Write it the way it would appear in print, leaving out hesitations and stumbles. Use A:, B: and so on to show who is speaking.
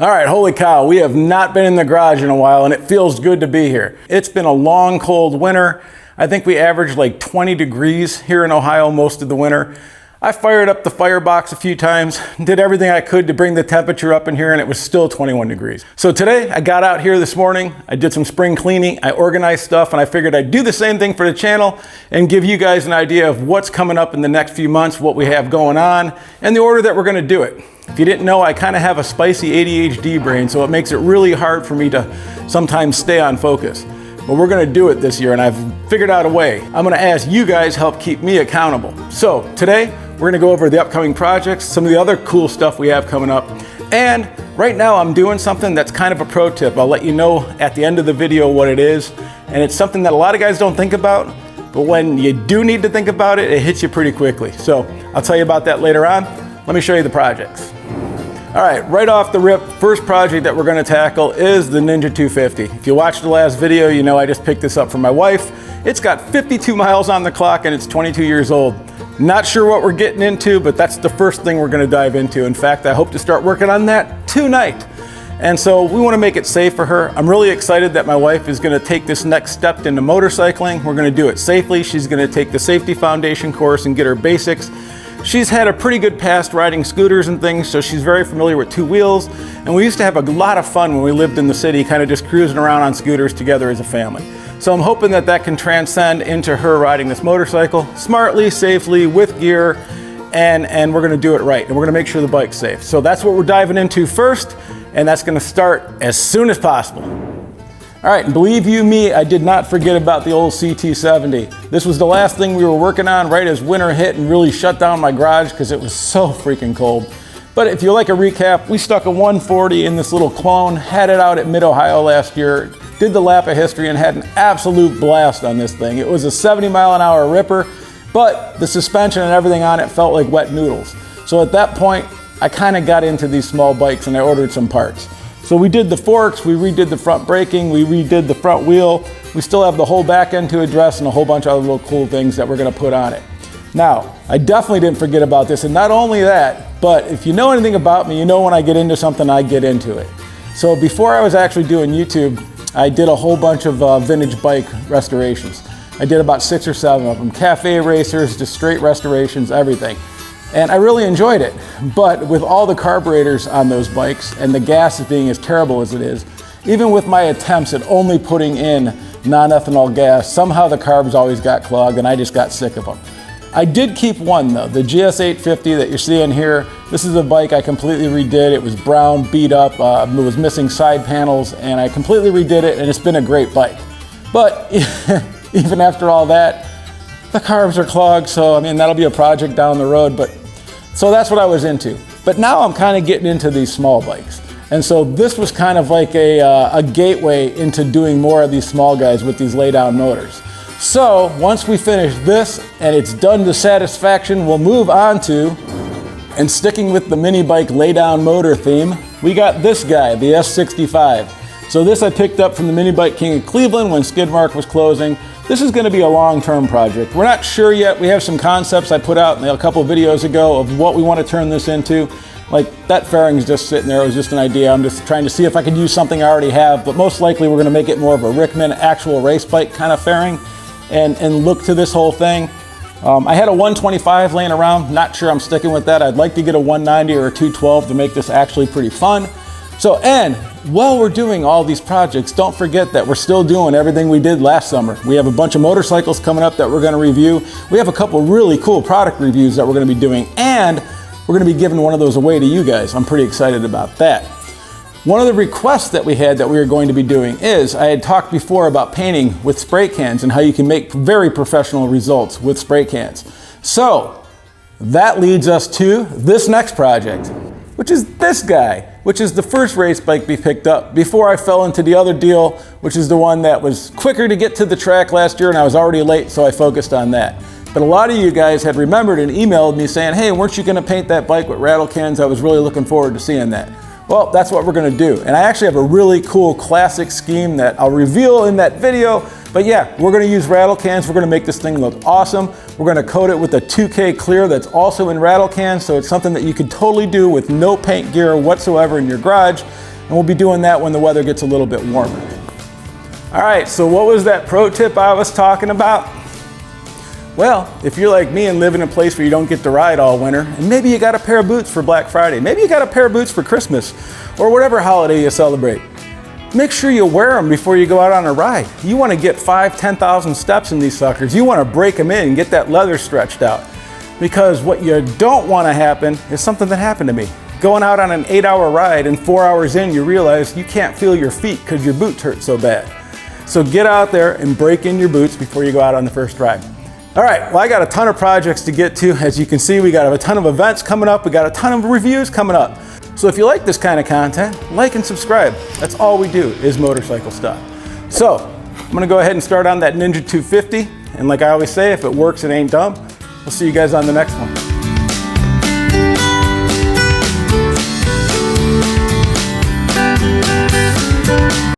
A: All right, holy cow, we have not been in the garage in a while and it feels good to be here. It's been a long, cold winter. I think we averaged like 20 degrees here in Ohio most of the winter. I fired up the firebox a few times, did everything I could to bring the temperature up in here, and it was still 21 degrees. So today I got out here this morning, I did some spring cleaning, I organized stuff, and I figured I'd do the same thing for the channel and give you guys an idea of what's coming up in the next few months, what we have going on, and the order that we're gonna do it. If you didn't know, I kind of have a spicy ADHD brain, so it makes it really hard for me to sometimes stay on focus. But we're gonna do it this year, and I've figured out a way. I'm gonna ask you guys help keep me accountable. So today, we're gonna go over the upcoming projects, some of the other cool stuff we have coming up. And right now I'm doing something that's kind of a pro tip. I'll let you know at the end of the video what it is. And it's something that a lot of guys don't think about, but when you do need to think about it, it hits you pretty quickly. So I'll tell you about that later on. Let me show you the projects. All right, right off the rip, first project that we're gonna tackle is the Ninja 250. If you watched the last video, you know I just picked this up for my wife. It's got 52 miles on the clock and it's 22 years old. Not sure what we're getting into, but that's the first thing we're gonna dive into. In fact, I hope to start working on that tonight. And so we wanna make it safe for her. I'm really excited that my wife is gonna take this next step into motorcycling. We're gonna do it safely. She's gonna take the safety foundation course and get her basics. She's had a pretty good past riding scooters and things, so she's very familiar with two wheels. And we used to have a lot of fun when we lived in the city, kind of just cruising around on scooters together as a family. So I'm hoping that that can transcend into her riding this motorcycle smartly, safely, with gear, and we're gonna do it right. And we're gonna make sure the bike's safe. So that's what we're diving into first, and that's gonna start as soon as possible. All right, and believe you me, I did not forget about the old CT70. This was the last thing we were working on right as winter hit and really shut down my garage because it was so freaking cold. But if you like a recap, we stuck a 140 in this little clone, had it out at Mid-Ohio last year, did the lap of history and had an absolute blast on this thing. It was a 70-mile-an-hour ripper, but the suspension and everything on it felt like wet noodles. So at that point, I kind of got into these small bikes and I ordered some parts. So we did the forks, we redid the front braking, we redid the front wheel. We still have the whole back end to address and a whole bunch of other little cool things that we're gonna put on it. Now, I definitely didn't forget about this, and not only that, but if you know anything about me, you know when I get into something, I get into it. So before I was actually doing YouTube, I did a whole bunch of vintage bike restorations. I did about 6 or 7 of them, cafe racers, just straight restorations, everything. And I really enjoyed it, but with all the carburetors on those bikes and the gas being as terrible as it is, even with my attempts at only putting in non-ethanol gas, somehow the carbs always got clogged and I just got sick of them. I did keep one though, the GS850 that you're seeing here. This is a bike I completely redid. It was brown, beat up, it was missing side panels, and I completely redid it, and it's been a great bike. But even after all that, the carbs are clogged, so I mean, that'll be a project down the road, but so that's what I was into. But now I'm kind of getting into these small bikes. And so this was kind of like a gateway into doing more of these small guys with these lay-down motors. So once we finish this and it's done to satisfaction, we'll move on to, and sticking with the mini bike lay-down motor theme, we got this guy, the S65. So this I picked up from the Mini Bike King of Cleveland when Skidmark was closing. This is going to be a long-term project. We're not sure yet. We have some concepts I put out a couple of videos ago of what we want to turn this into. Like that fairing's just sitting there. It was just an idea. I'm just trying to see if I could use something I already have, but most likely we're going to make it more of a Rickman actual race bike kind of fairing and look to this whole thing. I had a 125 laying around. Not sure I'm sticking with that. I'd like to get a 190 or a 212 to make this actually pretty fun. So, and while we're doing all these projects, don't forget that we're still doing everything we did last summer. We have a bunch of motorcycles coming up that we're going to review. We have a couple really cool product reviews that we're going to be doing, and we're going to be giving one of those away to you guys. I'm pretty excited about that. One of the requests that we had that we were going to be doing is, I had talked before about painting with spray cans and how you can make very professional results with spray cans. So that leads us to this next project, which is this guy, which is the first race bike we picked up before I fell into the other deal, which is the one that was quicker to get to the track last year, and I was already late, so I focused on that. But a lot of you guys had remembered and emailed me saying, hey, weren't you gonna paint that bike with rattle cans? I was really looking forward to seeing that. Well, that's what we're gonna do. And I actually have a really cool classic scheme that I'll reveal in that video. But yeah, we're gonna use rattle cans. We're gonna make this thing look awesome. We're gonna coat it with a 2K clear that's also in rattle cans, so it's something that you could totally do with no paint gear whatsoever in your garage. And we'll be doing that when the weather gets a little bit warmer. All right, so what was that pro tip I was talking about? Well, if you're like me and live in a place where you don't get to ride all winter, and maybe you got a pair of boots for Black Friday, maybe you got a pair of boots for Christmas, or whatever holiday you celebrate, make sure you wear them before you go out on a ride. You want to get 5,000, 10,000 steps in these suckers. You want to break them in and get that leather stretched out. Because what you don't want to happen is something that happened to me. Going out on an 8-hour ride and 4 hours in, you realize you can't feel your feet because your boots hurt so bad. So get out there and break in your boots before you go out on the first ride. All right, well, I got a ton of projects to get to. As you can see, we got a ton of events coming up. We got a ton of reviews coming up. So if you like this kind of content, like and subscribe. That's all we do is motorcycle stuff. So I'm gonna go ahead and start on that Ninja 250. And like I always say, if it works, it ain't dumb. We'll see you guys on the next one.